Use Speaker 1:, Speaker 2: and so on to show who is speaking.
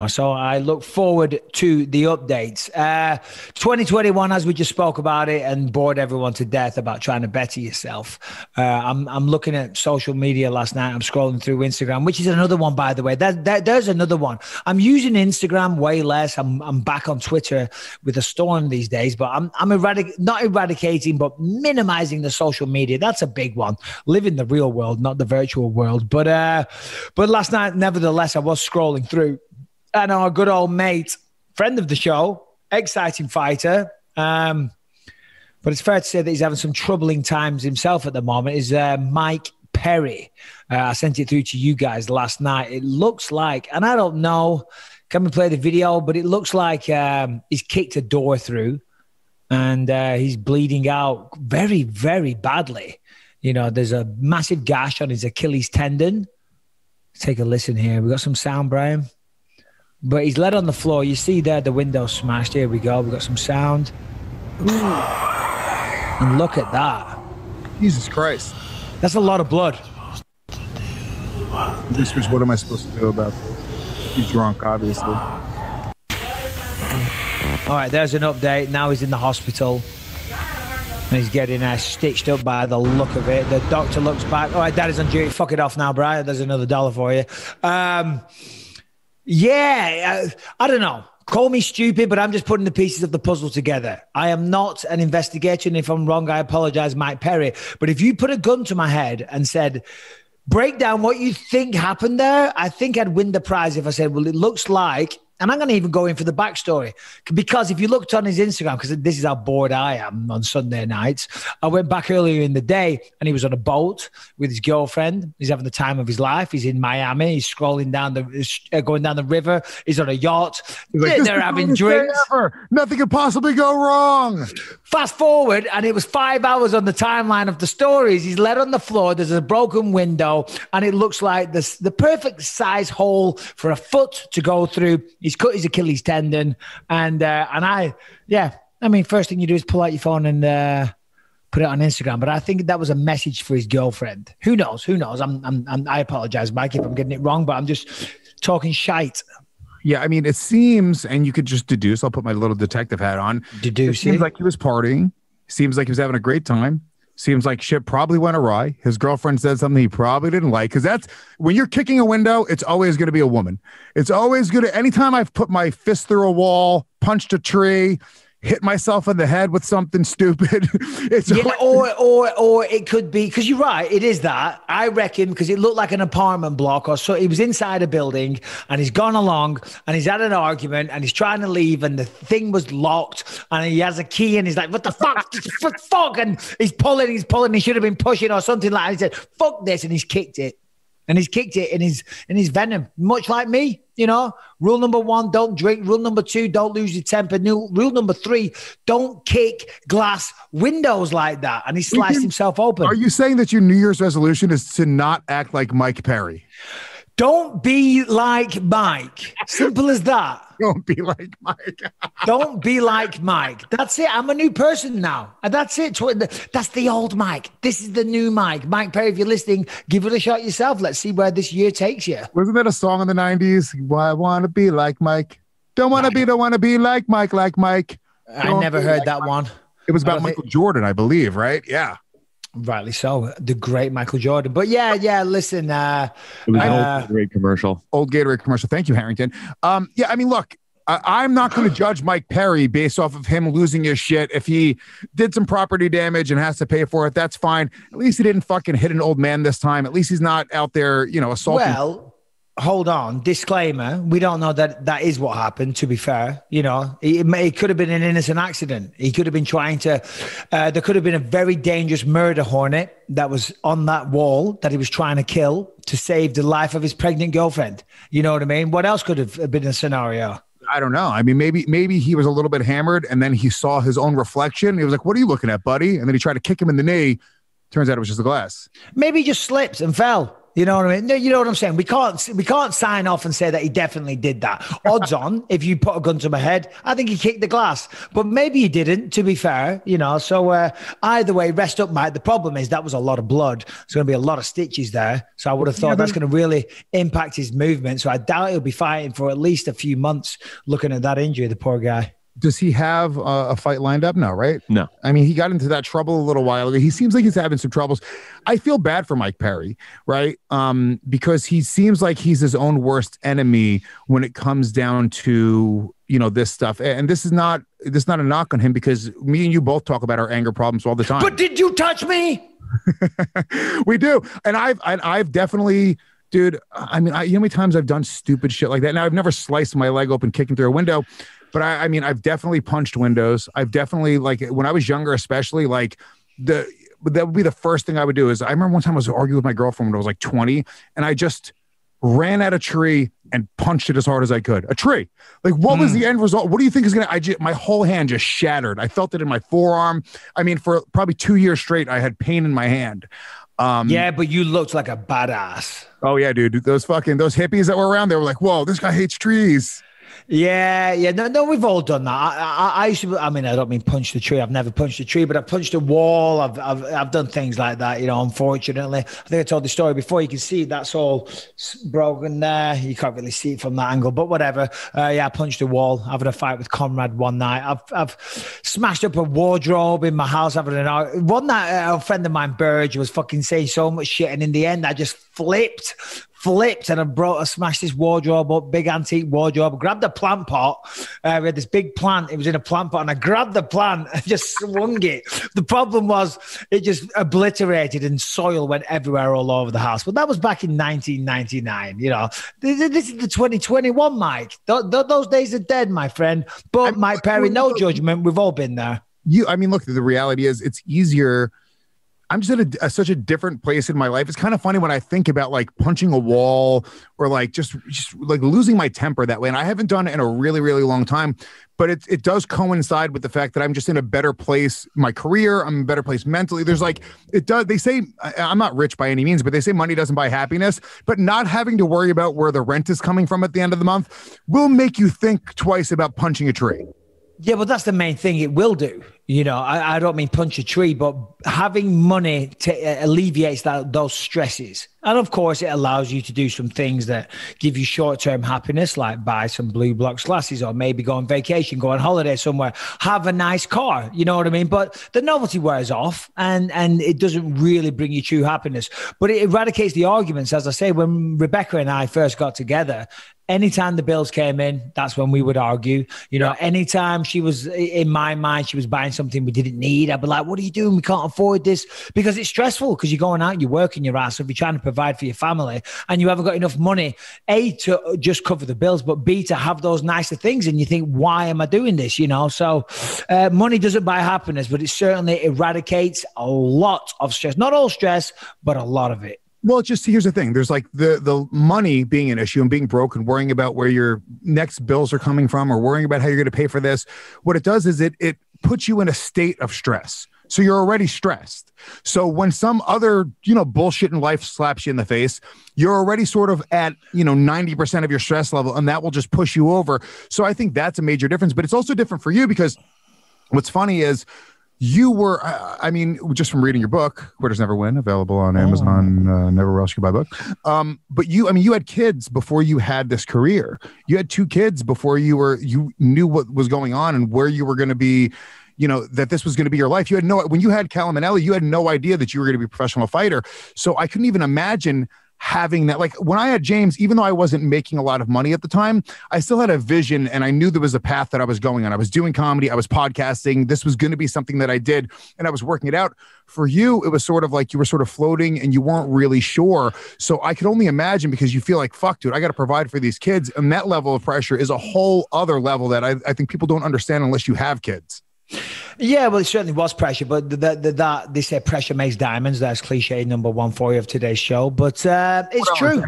Speaker 1: So I look forward to the updates. 2021, as we just spoke about it and bored everyone to death about trying to better yourself. I'm looking at social media last night. I'm scrolling through Instagram, which is another one, by the way. There's another one. I'm using Instagram way less. I'm back on Twitter with a storm these days, but I'm not eradicating, but minimizing the social media. That's a big one. Live in the real world, not the virtual world. But last night, nevertheless, I was scrolling through. And our good old mate, friend of the show, exciting fighter. But it's fair to say that he's having some troubling times himself at the moment, is Mike Perry. I sent it through to you guys last night. It looks like, and I don't know, can we play the video? But it looks like he's kicked a door through and he's bleeding out very, very badly. You know, there's a massive gash on his Achilles tendon. Let's take a listen here. We got some sound, Brian. But he's led on the floor. You see there the window smashed. Here we go. We've got some sound. Ooh. And look at that.
Speaker 2: Jesus Christ.
Speaker 1: That's a lot of blood.
Speaker 2: Listeners, what am I supposed to do about this? He's drunk, obviously.
Speaker 1: All right, there's an update. Now he's in the hospital. And he's getting stitched up by the look of it. The doctor looks back. All right, Daddy's on duty. Fuck it off now, Brian. There's another $1 for you. Yeah, I don't know. Call me stupid, but I'm just putting the pieces of the puzzle together. I am not an investigator, and if I'm wrong, I apologize, Mike Perry. But if you put a gun to my head and said, break down what you think happened there, I think I'd win the prize if I said, well, it looks like, and I'm going to even go in for the backstory, because if you looked on his Instagram, because this is how bored I am on Sunday nights, I went back earlier in the day and he was on a boat with his girlfriend. He's having the time of his life. He's in Miami. He's scrolling down going down the river. He's on a yacht.
Speaker 2: Like,
Speaker 1: they're having drinks.
Speaker 2: Nothing could possibly go wrong.
Speaker 1: Fast forward, and it was 5 hours on the timeline of the stories. He's led on the floor. There's a broken window, and it looks like the perfect size hole for a foot to go through. He's cut his Achilles tendon, and I mean, first thing you do is pull out your phone and put it on Instagram. But I think that was a message for his girlfriend. Who knows? I apologize, Mike, if I'm getting it wrong, but I'm just talking shite.
Speaker 2: Yeah, I mean, it seems, and you could just deduce. I'll put my little detective hat on.
Speaker 1: Deduce.
Speaker 2: It seems like he was partying. Seems like he was having a great time. Seems like shit probably went awry. His girlfriend said something he probably didn't like, because that's when you're kicking a window, it's always going to be a woman. It's always going to, anytime I've put my fist through a wall, punched a tree, hit myself in the head with something stupid.
Speaker 1: Or it could be, because you're right, it is that. I reckon, because it looked like an apartment block, or so he was inside a building and he's gone along and he's had an argument and he's trying to leave and the thing was locked and he has a key and he's like, what the fuck? Fuck. And he's pulling, he should have been pushing or something like that. He said, fuck this, and he's kicked it. And he's kicked it in his venom, much like me, you know. Rule number 1, don't drink. Rule number 2, don't lose your temper. Rule number 3, don't kick glass windows like that. And he sliced himself open.
Speaker 2: Are you saying that your New Year's resolution is to not act like Mike Perry?
Speaker 1: Don't be like Mike. Simple as that.
Speaker 2: Don't be like Mike.
Speaker 1: Don't be like Mike. That's it. I'm a new person now. And that's it. That's the old Mike. This is the new Mike. Mike Perry, if you're listening, give it a shot yourself. Let's see where this year takes you.
Speaker 2: Wasn't that a song in the 90s? I want to be like Mike. Don't want to be like Mike,
Speaker 1: I never heard that one.
Speaker 2: It was about Michael Jordan, I believe, right? Yeah.
Speaker 1: Rightly so. The great Michael Jordan. But yeah, listen.
Speaker 3: It was an old Gatorade commercial.
Speaker 2: Old Gatorade commercial. Thank you, Harrington. Yeah, I mean, look, I'm not going to judge Mike Perry based off of him losing his shit. If he did some property damage and has to pay for it, that's fine. At least he didn't fucking hit an old man this time. At least he's not out there, assaulting.
Speaker 1: Well, hold on. Disclaimer. We don't know that is what happened, to be fair. It could have been an innocent accident. He could have been trying to, there could have been a very dangerous murder hornet that was on that wall that he was trying to kill to save the life of his pregnant girlfriend. You know what I mean? What else could have been a scenario?
Speaker 2: I don't know. I mean, maybe he was a little bit hammered and then he saw his own reflection. He was like, what are you looking at, buddy? And then he tried to kick him in the knee. Turns out it was just a glass.
Speaker 1: Maybe he just slipped and fell. You know what I mean? No, you know what I'm saying? We can't sign off and say that he definitely did that. Odds on, if you put a gun to my head, I think he kicked the glass. But maybe he didn't, to be fair, you know. So either way, rest up, Mike. The problem is that was a lot of blood. There's going to be a lot of stitches there. So I would have thought that's going to really impact his movement. So I doubt he'll be fighting for at least a few months looking at that injury, the poor guy.
Speaker 2: Does he have a fight lined up? No, right?
Speaker 3: No.
Speaker 2: I mean, he got into that trouble a little while ago. He seems like he's having some troubles. I feel bad for Mike Perry, right? Because he seems like he's his own worst enemy when it comes down to, you know, this stuff. And this is not a knock on him, because me and you both talk about our anger problems all the time.
Speaker 1: But did you touch me?
Speaker 2: We do. And I've definitely, dude, I mean, you know how many times I've done stupid shit like that? Now, I've never sliced my leg open kicking through a window. But I mean, I've definitely punched windows. I've definitely, like, when I was younger, especially, like, that would be the first thing I would do. Is I remember one time I was arguing with my girlfriend when I was like 20, and I just ran at a tree and punched it as hard as I could. A tree. Like, what was the end result? What do you think is my whole hand just shattered. I felt it in my forearm. I mean, for probably 2 years straight, I had pain in my hand.
Speaker 1: Yeah, but you looked like a badass.
Speaker 2: Oh yeah, dude. Those hippies that were around, they were like, whoa, this guy hates trees.
Speaker 1: Yeah. No, we've all done that. I used to. I mean, I don't mean punch the tree. I've never punched a tree, but I've punched a wall. I've done things like that. You know, unfortunately, I think I told the story before. You can see that's all broken there. You can't really see it from that angle, but whatever. Yeah, I punched a wall. Having a fight with Conrad one night. I've smashed up a wardrobe in my house. One night, a friend of mine, Burge, was fucking saying so much shit, and in the end, I just flipped and I smashed this wardrobe up, big antique wardrobe, grabbed a plant pot. We had this big plant. It was in a plant pot, and I grabbed the plant and just swung it. The problem was it just obliterated, and soil went everywhere all over the house. But that was back in 1999. You know, this is the 2021, Mike. Those days are dead, my friend. But Mike Perry, no judgment. We've all been there.
Speaker 2: I mean, look, the reality is it's easier. I'm just at such a different place in my life. It's kind of funny when I think about, like, punching a wall or like just like losing my temper that way. And I haven't done it in a really, really long time, but it does coincide with the fact that I'm just in a better place in my career. I'm in a better place mentally. There's like, it does. They say I'm not rich by any means, but they say money doesn't buy happiness, but not having to worry about where the rent is coming from at the end of the month will make you think twice about punching a tree.
Speaker 1: Yeah, but that's the main thing it will do. You know, I don't mean punch a tree, but having money alleviates those stresses. And of course, it allows you to do some things that give you short-term happiness, like buy some Blue Blocks glasses, or maybe go on vacation, go on holiday somewhere, have a nice car. You know what I mean? But the novelty wears off, and it doesn't really bring you true happiness. But it eradicates the arguments. As I say, when Rebecca and I first got together, anytime the bills came in, that's when we would argue. You know, anytime she was, in my mind, she was buying something we didn't need, I'd be like, what are you doing? We can't afford this. Because it's stressful, because you're going out, you're working your ass off, you're trying to provide for your family, and you haven't got enough money, A, to just cover the bills, but B, to have those nicer things. And you think, why am I doing this? You know, so money doesn't buy happiness, but it certainly eradicates a lot of stress. Not all stress, but a lot of it.
Speaker 2: Well, just here's the thing. There's like the money being an issue and being broke and worrying about where your next bills are coming from, or worrying about how you're going to pay for this. What it does is it puts you in a state of stress. So you're already stressed. So when some other, bullshit in life slaps you in the face, you're already sort of at, 90% of your stress level, and that will just push you over. So I think that's a major difference. But it's also different for you, because what's funny is, you were, just from reading your book, Quitters Never Win, available on Amazon, never else you can buy a book. But you had kids before you had this career. You had 2 kids before you knew what was going on and where you were going to be, that this was going to be your life. When you had Callum and Ellie, you had no idea that you were going to be a professional fighter. So I couldn't even imagine having that. Like when I had James, even though I wasn't making a lot of money at the time, I still had a vision, and I knew there was a path that I was going on. I was doing comedy, I was podcasting. This was going to be something that I did, and I was working it out. For you, it was sort of like you were sort of floating and you weren't really sure. So I could only imagine, because you feel like, fuck, dude, I got to provide for these kids. And that level of pressure is a whole other level that I think people don't understand unless you have kids.
Speaker 1: Yeah, well, it certainly was pressure, but they say pressure makes diamonds. That's cliche number 1 for you of today's show, but it's true.